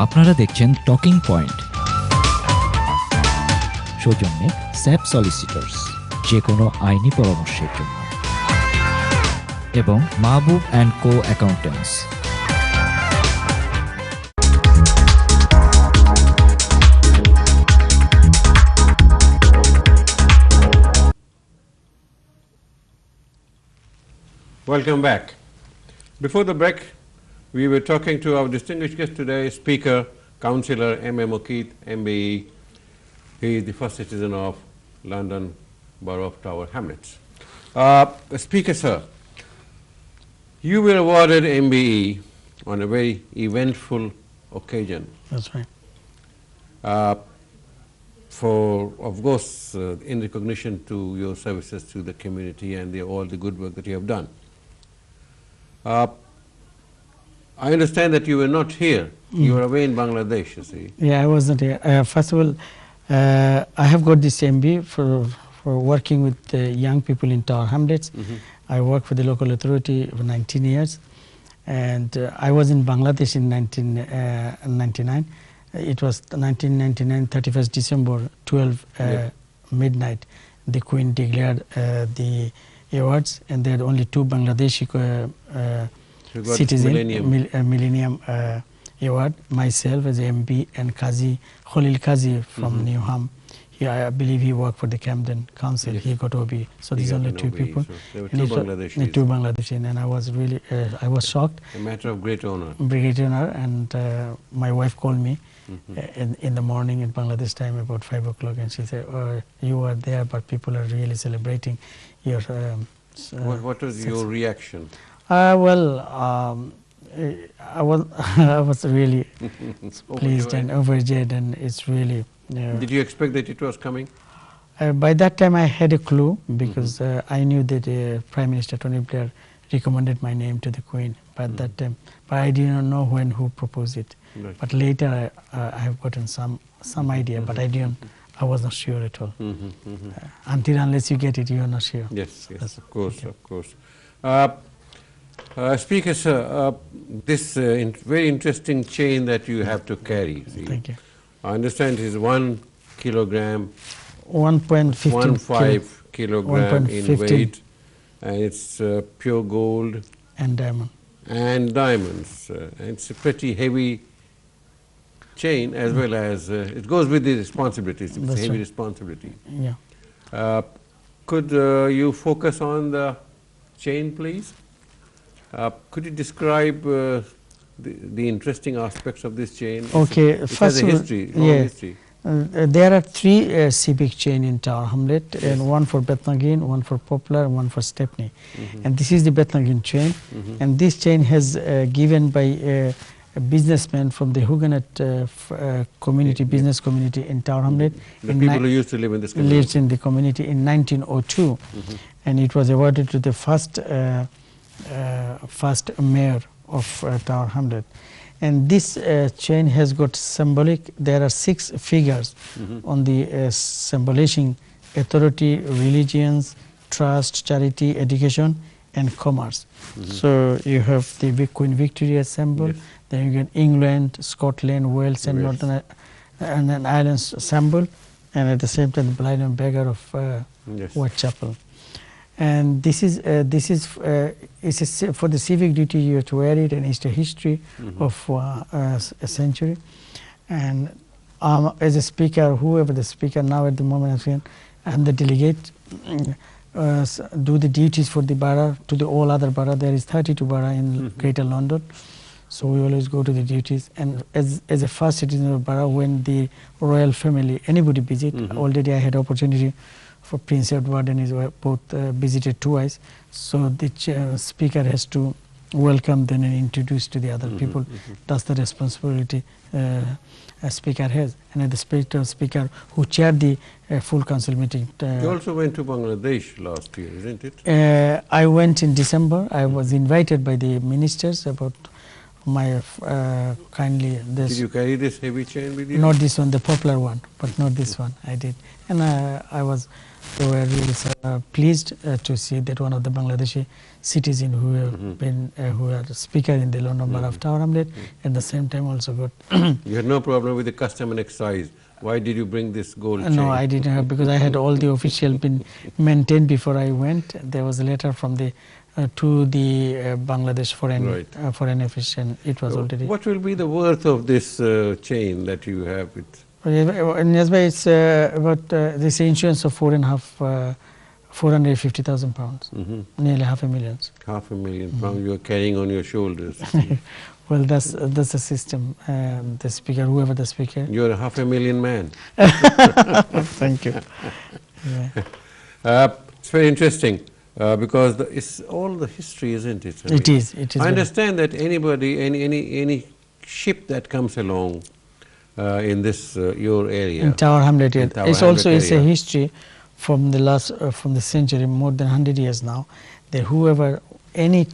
আপনারা দেখছেন talking point, সৌজন্যে স্যাপ সলিসিটরস, যে কোনো আইনি পরামর্শের জন্য, এবং Mahbub and Co accountants. Welcome back. Before the break, we were talking to our distinguished guest today, Speaker, Councillor Cllr Mukit, MBE. He is the first citizen of London Borough of Tower Hamlets. Speaker, sir, you were awarded MBE on a very eventful occasion. That's right. For, of course, in recognition to your services to the community and all the good work that you have done. I understand that you were not here. You were away in Bangladesh, you see. Yeah, I wasn't here. First of all, I have got this MBA for working with young people in Tower Hamlets. I worked for the local authority for 19 years, and I was in Bangladesh in 1999. It was 1999, 31st December, 12 midnight. The Queen declared the awards, and there are only two Bangladeshi citizen Millennium Award. Myself as MB and Khalil Qazi from Newham. I believe he worked for the Camden Council. Yes. He got OB. So these are only two people. So there were two Bangladeshis, and I was really I was shocked. A matter of great honor. Great honor, and my wife called me in the morning in Bangladesh time about 5 o'clock, and she said, "Oh, you are there, but people are really celebrating your." What was your reaction? Well, I was really pleased and overjoyed, and it's really. Did you expect that it was coming? By that time, I had a clue because I knew that Prime Minister Tony Blair recommended my name to the Queen. By that time, but I did not know who proposed it. Right. But later, I have gotten some idea, but I was not sure at all. Until unless you get it, you are not sure. Yes, of course, of course. Speaker, sir, this very interesting chain that you have to carry. See? Thank you. I understand it is 1 kilogram, 1.15 kilogram in weight, and it's pure gold and diamond. And diamonds. It's a pretty heavy chain, as well as it goes with the responsibilities. It's That's a heavy right. responsibility. Yeah. Could you focus on the chain, please? Could you describe the interesting aspects of this chain? Okay, it first has a history, long history. There are three civic chain in Tower Hamlet, and one for Bethnagin, one for Poplar, and one for Stepney. And this is the Bethnagin chain, and this chain has given by a businessman from the Huguenot community, business community in Tower Hamlet. The people who used to live in this community. Lived in the community in 1902, and it was awarded to the first mayor of Tower Hamlet. And this chain has got symbolic. There are 6 figures on the symbolizing authority, religions, trust, charity, education, and commerce. So you have the Queen Victoria symbol. Yes. Then you get England, Scotland, Wales, and Northern and Ireland symbol, and at the same time the blind and beggar of Whitechapel. And this is for the civic duty. You have to wear it, and it's the history of a century. And as a speaker, whoever the speaker now at the moment, I'm the delegate. Do the duties for the borough to the all other borough. There is 32 borough in Greater London, so we always go to the duties. And as a first citizen of borough, when the royal family anybody visit, already I had opportunity for Prince Edward and his wife both visited twice. So the speaker has to welcome them and introduce to the other people. That's the responsibility a speaker has. And the speaker who chaired the full council meeting. You also went to Bangladesh last year, isn't it? I went in December. I was invited by the ministers, about my kindly this. Did you carry this heavy chain with you? Not this one, the popular one, but not this one. I did, and I was really pleased to see that one of the Bangladeshi citizens who have been who are speaker in the London Borough of Tower Hamlet, at the same time also got. You had no problem with the custom and excise. Why did you bring this gold chain? No, I didn't have, because I had all the official been maintained before I went. There was a letter from the to the Bangladesh foreign official. It was already. What will be the worth of this chain that you have? It's about this insurance of £450,000, nearly £500,000. £500,000 you are carrying on your shoulders. Well, that's the system. The speaker, whoever the speaker. You're a £500,000 man. Thank you. Yeah. It's very interesting because it's all the history, isn't it? It is. I understand that anybody, any ship that comes along in this your area, in Tower Hamlet, it's also it's a history from the last from the century, more than 100 years now. That whoever any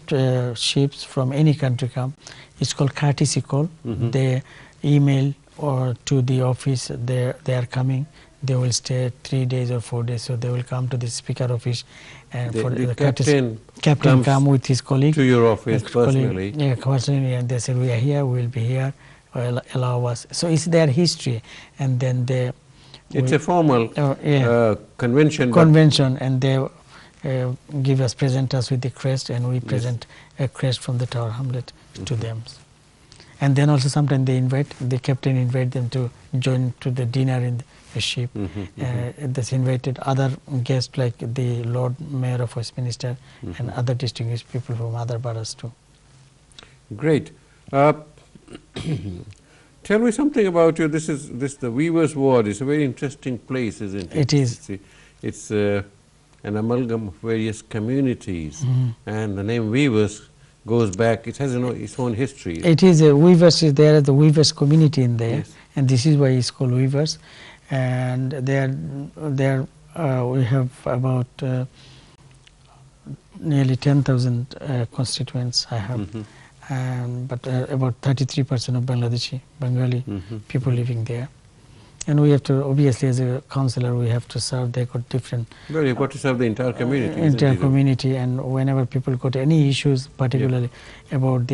ships from any country come, it's called courtesy call. They email or to the office they are coming. They will stay 3 days or 4 days, so they will come to the speaker office, and for the captain come with his colleague to your office personally. Yeah, personally, and they say we are here, we will be here, allow us. So it's their history, and then they. It's a formal convention. And they present us with the crest, and we present a crest from the Tower Hamlet to them. And then also sometimes the captain invite them to join to the dinner in a ship. That's invited other guests like the Lord Mayor of Westminster and other distinguished people from other boroughs too. Great. Tell me something about you. This the Weavers' Ward. It's a very interesting place, isn't it? It is. It's an amalgam of various communities, and the name Weavers goes back. It has its own history. It is a Weavers is there, the Weavers community in there, and this is why it's called Weavers. And there we have about nearly 10,000 constituents. I have. But about 33% of Bengali people living there. And we have to, obviously as a councillor, we have to serve, they got different... Well, you've got to serve the entire community. Entire community, and whenever people got any issues, particularly about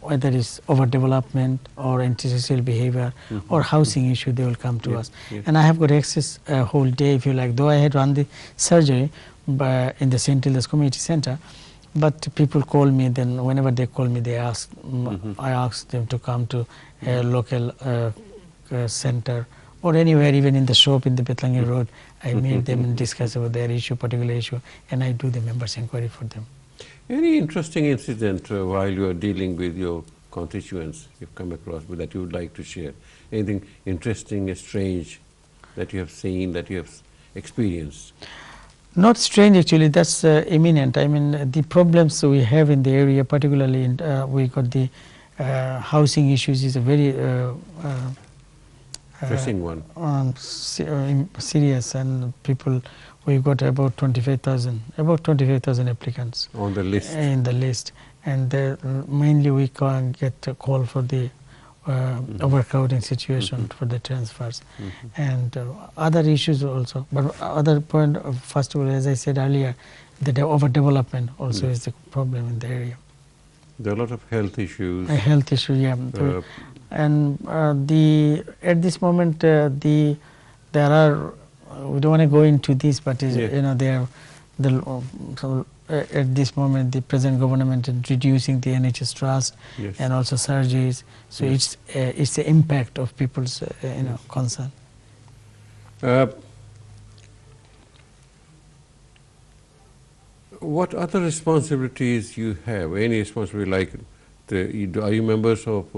whether it's overdevelopment or antisocial behavior or housing issue, they will come to us. And I have got access a whole day, if you like, though I had run the surgery in the St. Hilda's Community Center. But people call me, then whenever they call me, they ask, I ask them to come to a local center or anywhere, even in the shop in the Betlangi Road. I meet them and discuss about their issue, particular issue, and I do the members' inquiry for them. Any interesting incident while you are dealing with your constituents you've come across that you would like to share? Anything interesting, strange that you have seen, that you have experienced? Not strange actually, that's imminent. I mean, the problems we have in the area, particularly in, we got the housing issues is a very pressing one. Serious, and people, we got about 25,000 applicants on the list. In the list, and mainly we can get a call for the overcrowding situation for the transfers and other issues also. But other point, first of all, as I said earlier, the overdevelopment also is the problem in the area. There are a lot of health issues. Health issue, yeah. And at this moment, there are, we don't want to go into this, but you know, at this moment the present government is reducing the NHS trust and also surgeries. So it's the impact of people's concern. What other responsibilities you have? Any responsibility like are you members of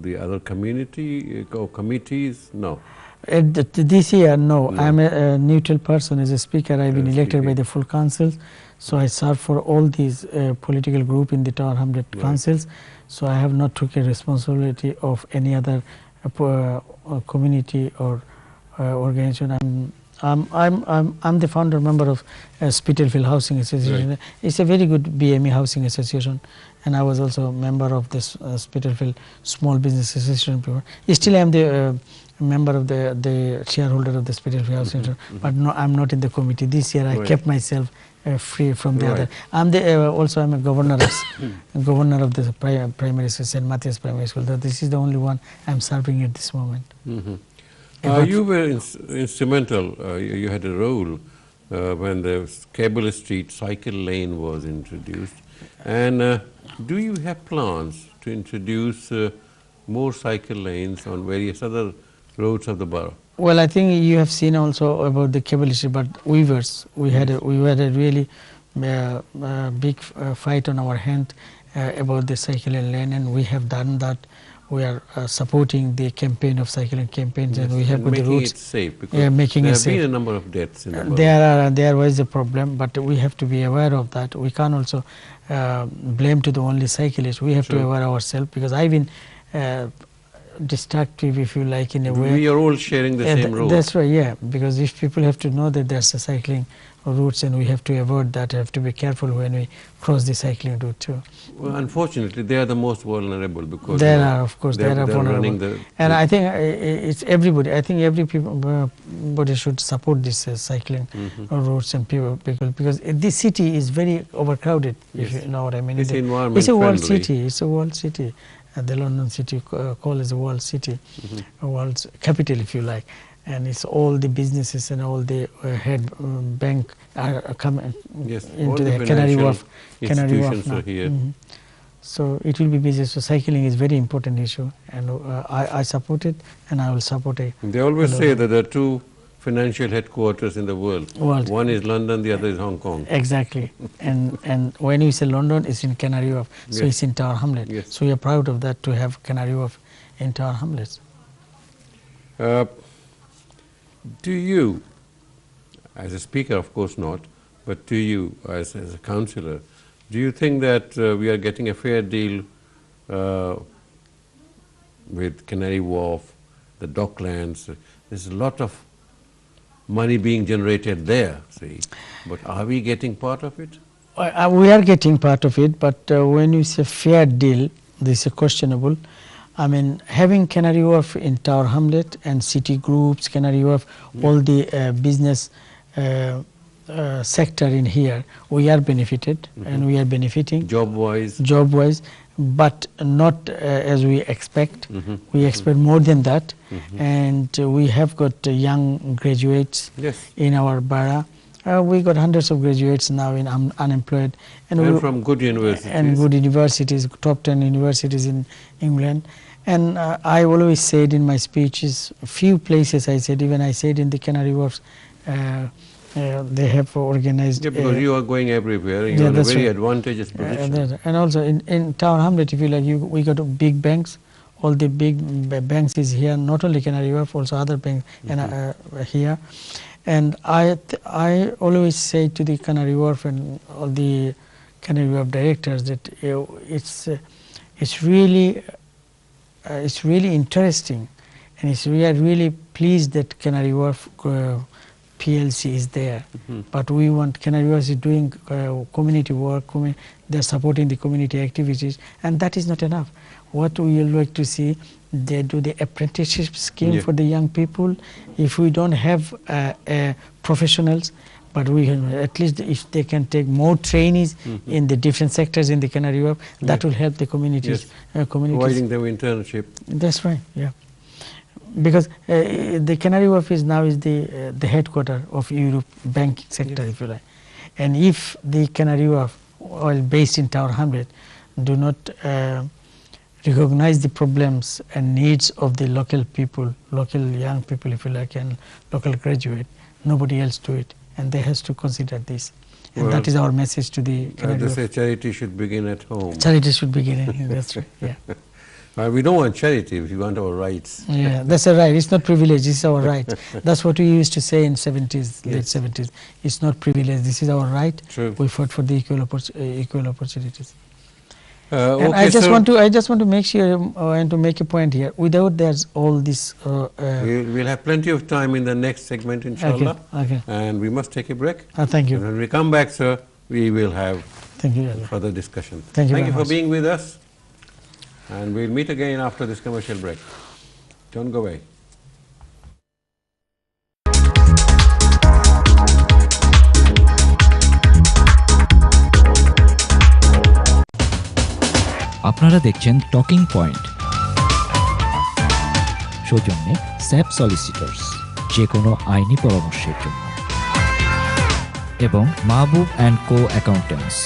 the other community or committees? No. This year, no. I'm a neutral person. As a speaker, I've been elected by the full council. So I serve for all these political group in the Tower Hamlet councils. So I have not taken responsibility of any other community or organization. I'm the founder member of Spitalfield Housing Association. Right. It's a very good BME housing association, and I was also a member of this Spitalfield Small Business Association before. Still, I am the member of the shareholder of the Spitalfield Housing Association, but no, I'm not in the committee. This year, I kept myself free from the other. I'm the also I'm a governor governor of the primary school, St. Matthias Primary School. This is the only one I'm serving at this moment. You were instrumental. You had a role when the Cable Street cycle lane was introduced. And do you have plans to introduce more cycle lanes on various other roads of the borough? Well, I think you have seen also about the Cable Street, but Weavers, we had a really big fight on our hand about the cycling lane, and we have done that. We are supporting the campaign of cycling campaigns, and we have got the routes. Making it safe, because making there it have safe. been a number of deaths in the borough. There was a problem, but we have to be aware of that. We can't also blame to the only cyclists. We have to be aware ourselves, because I've been destructive, if you like, in a way. We are all sharing the same road. That's right, yeah, because if people have to know that there's a cycling routes, and we have to avoid that, have to be careful when we cross the cycling route too. Well, unfortunately, they are the most vulnerable, because there are, of course, there are vulnerable. And I think it's everybody. I think everybody should support this cycling routes and people, because this city is very overcrowded. If you know what I mean. It's environment It's a world friendly. city. It's a world city. The London city called as a world city, a world capital, if you like. And it's all the businesses and all the head bank are coming into the Canary Wharf. Canary Wharf now. Are here. So it will be busy. So cycling is very important issue, and I support it, and I will support it. They always say that there are two financial headquarters in the world. One is London, the other is Hong Kong. Exactly. and when you say London, it's in Canary Wharf. So it's in Tower Hamlet. So we are proud of that, to have Canary Wharf in Tower Hamlets. Do you, as a speaker, of course not, but do you, as a councillor, do you think that we are getting a fair deal with Canary Wharf, the Docklands? There's a lot of money being generated there, see, but are we getting part of it? We are getting part of it, but when you say fair deal, this is questionable. I mean, having Canary Wharf in Tower Hamlet and city groups, Canary Wharf, all the business sector in here, we are benefited and we are benefiting. Job-wise? Job-wise, but not as we expect. We expect more than that. And we have got young graduates in our borough. We got hundreds of graduates now in unemployed. And from good universities. And good universities, top 10 universities in England. And I always said in my speeches, few places I said, even I said in the Canary Wharf, they have organized. Yeah, because you are going everywhere, you are in a very advantageous position. And also in Tower Hamlet, if you like, we got big banks. All the big banks is here, not only Canary Wharf, also other banks here. And I always say to the Canary Wharf and all the Canary Wharf directors that it's really interesting, and we are really pleased that Canary Wharf PLC is there. But we want Canary Wharf is doing community work. They're supporting the community activities, and that is not enough. What we would like to see, they do the apprenticeship scheme for the young people. If we don't have professionals, but we at least if they can take more trainees in the different sectors in the Canary Wharf, that will help the communities. Providing them internship. That's right. Yeah, because the Canary Wharf is now the headquarter of Europe banking sector, if you like, and if the Canary Wharf, oil based in Tower Hamlet, do not recognize the problems and needs of the local people, local young people, if you like, and local graduate, nobody else do it, and they has to consider this. And that is our message to the Canary Wharf. They say charity should begin at home. Charity should begin at home, that's right, yeah. We don't want charity, we want our rights. Yeah, that's a right. It's not privilege, it's our right. That's what we used to say in 70s, late 70s. It's not privilege, this is our right. True. We fought for the equal opportunities. And Okay, I just sir. want to make sure and to make a point here. Without there's all this. We'll have plenty of time in the next segment, inshallah. Okay. And we must take a break. Thank you. And when we come back, sir, we will have Thank you. further discussion. Thank you very for much. being with us. And we'll meet again after this commercial break. Don't go away. আপনারা দেখছেন talking point, সৌজন্যে SAP Solicitors, যে কোনো আইনি পরামর্শের জন্য, এবং Mahbub and Co accountants.